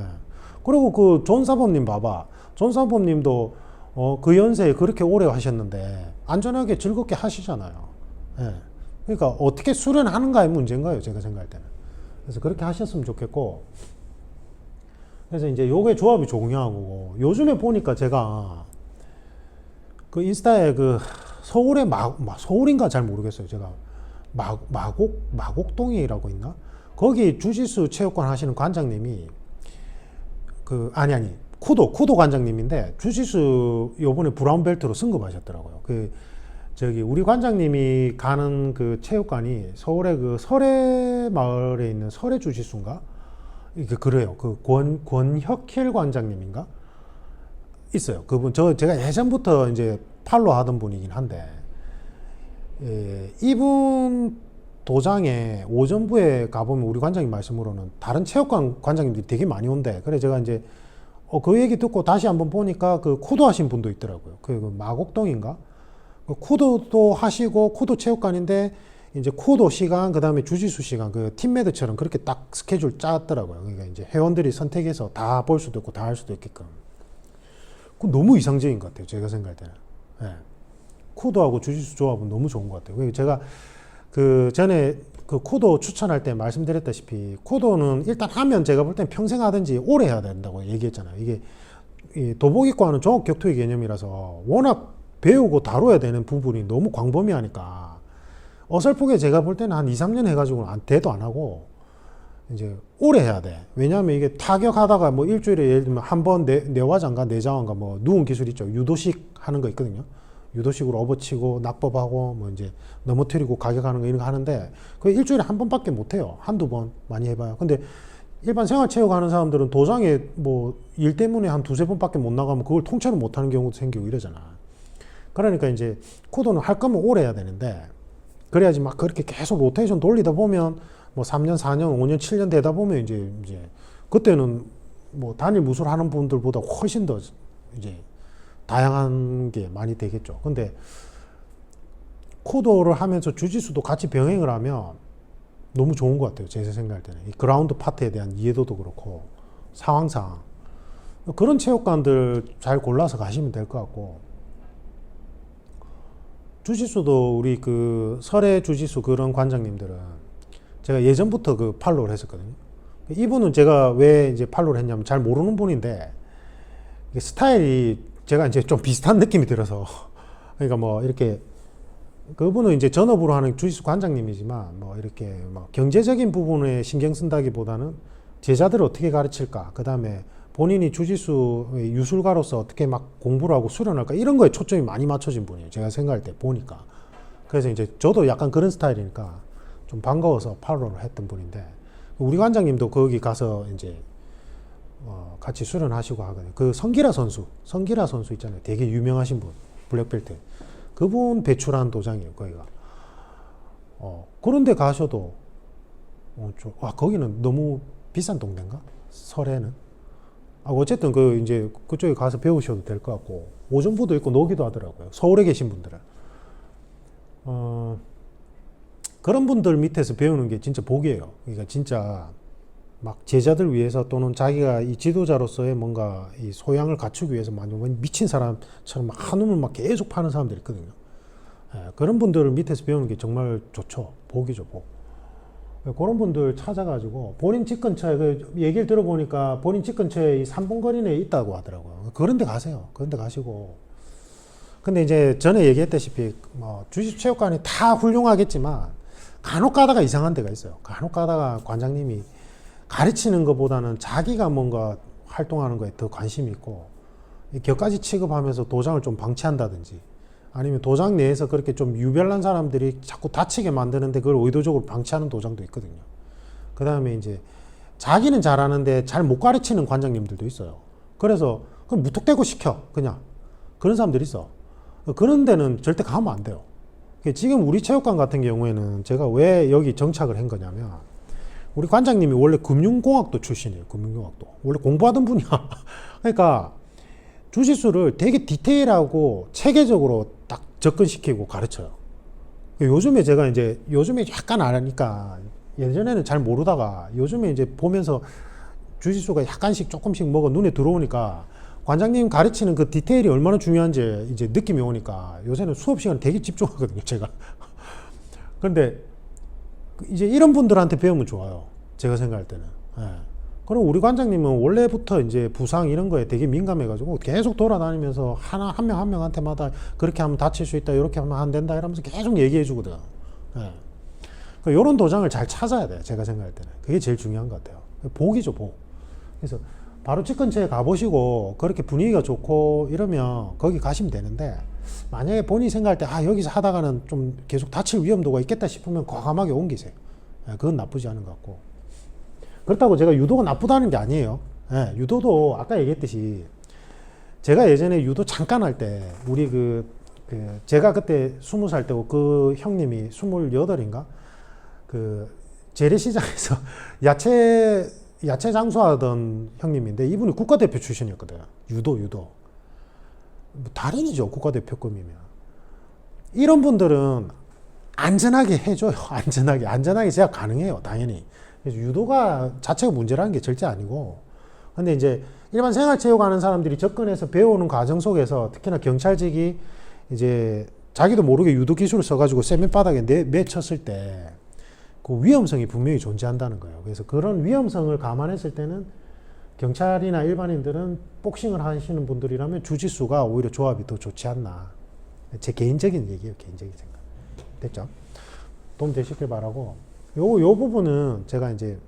그리고 그 존사범님 봐봐. 존사범님도 그 연세에 그렇게 오래 하셨는데 안전하게 즐겁게 하시잖아요. 예. 그러니까 어떻게 수련하는가의 문제인가요, 제가 생각할 때는. 그래서 그렇게 하셨으면 좋겠고. 그래서 이제 요게 조합이 중요한 거고, 요즘에 보니까 제가 그 인스타에 그 서울의 서울인가 잘 모르겠어요. 제가 마곡동이라고 있나? 거기 주짓수 체육관 하시는 관장님이 쿠도 관장님인데 주짓수 요번에 브라운 벨트로 승급하셨더라고요. 저기 우리 관장님이 가는 그 체육관이 서울의 그 설해 마을에 있는 설해 주짓수인가? 이게 그래요. 그 권혁힐 관장님인가? 있어요. 그분 제가 예전부터 이제 팔로 하던 분이긴 한데 이분 도장에 오전부에 가보면 우리 관장님 말씀으로는 다른 체육관 관장님들이 되게 많이 온대. 그래 제가 이제 그 얘기 듣고 다시 한번 보니까 그 쿠도 하신 분도 있더라고요. 그 마곡동인가? 그 쿠도도 하시고 쿠도 체육관인데 이제 쿠도 시간 그다음에 주짓수 시간 그 팀메드처럼 그렇게 딱 스케줄 짰더라고요. 그러니까 이제 회원들이 선택해서 다 볼 수도 있고 다 할 수도 있게끔. 그 너무 이상적인 것 같아요. 제가 생각할 때는. 네. 쿠도하고 주짓수 조합은 너무 좋은 것 같아요. 제가 그 전에 그 쿠도 추천할 때 말씀드렸다시피 쿠도는 일단 하면 제가 볼 땐 평생 하든지 오래 해야 된다고 얘기했잖아요. 이게 이 도복이과는 종합 격투기 개념이라서 워낙 배우고 다뤄야 되는 부분이 너무 광범위하니까 어설프게 제가 볼 때는 한 2, 3년 해가지고는 대도 안 하고 이제 오래 해야 돼. 왜냐하면 이게 타격하다가 뭐 일주일에 예를 들면 한 번 내화장과 내장환과 뭐 누운 기술 있죠. 유도식 하는 거 있거든요. 유도식으로 업어치고 낙법하고 뭐 이제 넘어뜨리고 가격하는 거 이런 거 하는데 그게 일주일에 한 번밖에 못 해요. 한두 번 많이 해봐요. 근데 일반 생활체육 하는 사람들은 도장에 뭐 일 때문에 한 두세 번밖에 못 나가면 그걸 통째로 못 하는 경우도 생기고 이러잖아. 그러니까 이제 쿠도는 할 거면 오래 해야 되는데 그래야지 막 그렇게 계속 로테이션 돌리다 보면 뭐 3년, 4년, 5년, 7년 되다 보면 이제 그때는 뭐 단일 무술 하는 분들보다 훨씬 더 이제 다양한 게 많이 되겠죠. 근데 쿠도를 하면서 주짓수도 같이 병행을 하면 너무 좋은 것 같아요. 제 생각할 때는. 이 그라운드 파트에 대한 이해도도 그렇고 상황상 그런 체육관들 잘 골라서 가시면 될 것 같고 주짓수도 우리 그 설해 주짓수 그런 관장님들은 제가 예전부터 그 팔로우를 했었거든요. 이분은 제가 왜 이제 팔로우를 했냐면 잘 모르는 분인데 스타일이 제가 이제 좀 비슷한 느낌이 들어서 그러니까 뭐 이렇게 그분은 이제 전업으로 하는 주짓수 관장님이지만 뭐 이렇게 뭐 경제적인 부분에 신경 쓴다기보다는 제자들을 어떻게 가르칠까, 그 다음에 본인이 주짓수 유술가로서 어떻게 막 공부를 하고 수련할까 이런 거에 초점이 많이 맞춰진 분이에요. 제가 생각할 때 보니까. 그래서 이제 저도 약간 그런 스타일이니까 좀 반가워서 팔로우를 했던 분인데 우리 관장님도 거기 가서 이제 같이 수련하시고 하거든요. 그 성기라 선수 있잖아요. 되게 유명하신 분, 블랙벨트. 그분 배출한 도장이에요, 거기가. 그런데 가셔도 거기는 너무 비싼 동네인가? 설에는. 어쨌든 이제 그쪽에 가서 배우셔도 될 것 같고 오전부도 있고 노기도 하더라고요. 서울에 계신 분들은. 그런 분들 밑에서 배우는 게 진짜 복이에요. 그러니까 진짜 막 제자들 위해서 또는 자기가 이 지도자로서의 뭔가 이 소양을 갖추기 위해서 완전 미친 사람처럼 막 한우물 막 계속 파는 사람들이 있거든요. 그런 분들을 밑에서 배우는 게 정말 좋죠. 복이죠, 복. 그런 분들 찾아가지고 본인 집 근처에 얘기를 들어보니까 본인 집 근처에 이 3분 거리 내에 있다고 하더라고요. 그런 데 가세요. 그런 데 가시고. 근데 이제 전에 얘기했다시피 뭐 주짓수 체육관이 다 훌륭하겠지만 간혹 가다가 이상한 데가 있어요. 간혹 가다가 관장님이 가르치는 것보다는 자기가 뭔가 활동하는 거에 더 관심이 있고 격까지 취급하면서 도장을 좀 방치한다든지 아니면 도장 내에서 그렇게 좀 유별난 사람들이 자꾸 다치게 만드는데 그걸 의도적으로 방치하는 도장도 있거든요. 그 다음에 이제 자기는 잘하는데 잘 못 가르치는 관장님들도 있어요. 그래서 그럼 무턱대고 시켜 그냥 그런 사람들이 있어. 그런 데는 절대 가면 안 돼요. 지금 우리 체육관 같은 경우에는 제가 왜 여기 정착을 한 거냐면 우리 관장님이 원래 금융공학도 출신이에요. 금융공학도 원래 공부하던 분이야. 그러니까 주짓수를 되게 디테일하고 체계적으로 딱 접근시키고 가르쳐요. 요즘에 제가 이제 요즘에 약간 아니까 예전에는 잘 모르다가 요즘에 이제 보면서 주짓수가 약간씩 조금씩 뭐가 눈에 들어오니까 관장님 가르치는 그 디테일이 얼마나 중요한지 이제 느낌이 오니까 요새는 수업 시간 되게 집중하거든요, 제가. 그런데 이제 이런 분들한테 배우면 좋아요. 제가 생각할 때는. 그럼 우리 관장님은 원래부터 이제 부상 이런 거에 되게 민감해가지고 계속 돌아다니면서 한 명 한 명한테마다 그렇게 하면 다칠 수 있다, 이렇게 하면 안 된다 이러면서 계속 얘기해 주거든. 이런 도장을 잘 찾아야 돼요. 제가 생각할 때는. 그게 제일 중요한 것 같아요. 복이죠, 복. 그래서 바로 집 근처에 가보시고 그렇게 분위기가 좋고 이러면 거기 가시면 되는데, 만약에 본인이 생각할 때 여기서 하다가는 좀 계속 다칠 위험도가 있겠다 싶으면 과감하게 옮기세요. 그건 나쁘지 않은 것 같고. 그렇다고 제가 유도가 나쁘다는 게 아니에요. 유도도 아까 얘기했듯이 제가 예전에 유도 잠깐 할 때 우리 제가 그때 20살 때고 그 형님이 28인가 그 재래시장에서 야채 장수하던 형님인데, 이분이 국가대표 출신이었거든요. 유도 뭐 달인이죠, 국가대표급이면. 이런 분들은 안전하게 해줘요. 안전하게 제가 가능해요, 당연히. 그래서 유도가 자체가 문제라는 게 절대 아니고, 근데 이제 일반 생활체육 하는 사람들이 접근해서 배우는 과정 속에서 특히나 경찰직이 이제 자기도 모르게 유도 기술을 써가지고 세면바닥에 맺혔을 때 그 위험성이 분명히 존재한다는 거예요. 그래서 그런 위험성을 감안했을 때는 경찰이나 일반인들은 복싱을 하시는 분들이라면 주짓수가 오히려 조합이 더 좋지 않나. 제 개인적인 얘기예요, 개인적인 생각. 됐죠? 도움 되시길 바라고. 요 부분은 제가 이제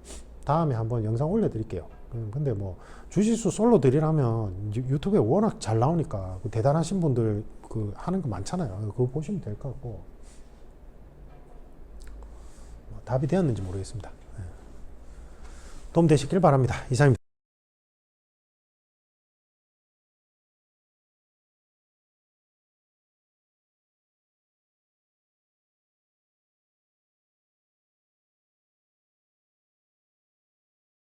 다음에 한번 영상 올려드릴게요. 근데 뭐 주짓수 솔로 드리라면 유튜브에 워낙 잘 나오니까 대단하신 분들 하는 거 많잖아요. 그거 보시면 될 것 같고. 답이 되었는지 모르겠습니다. 도움 되시길 바랍니다. 이상입니다.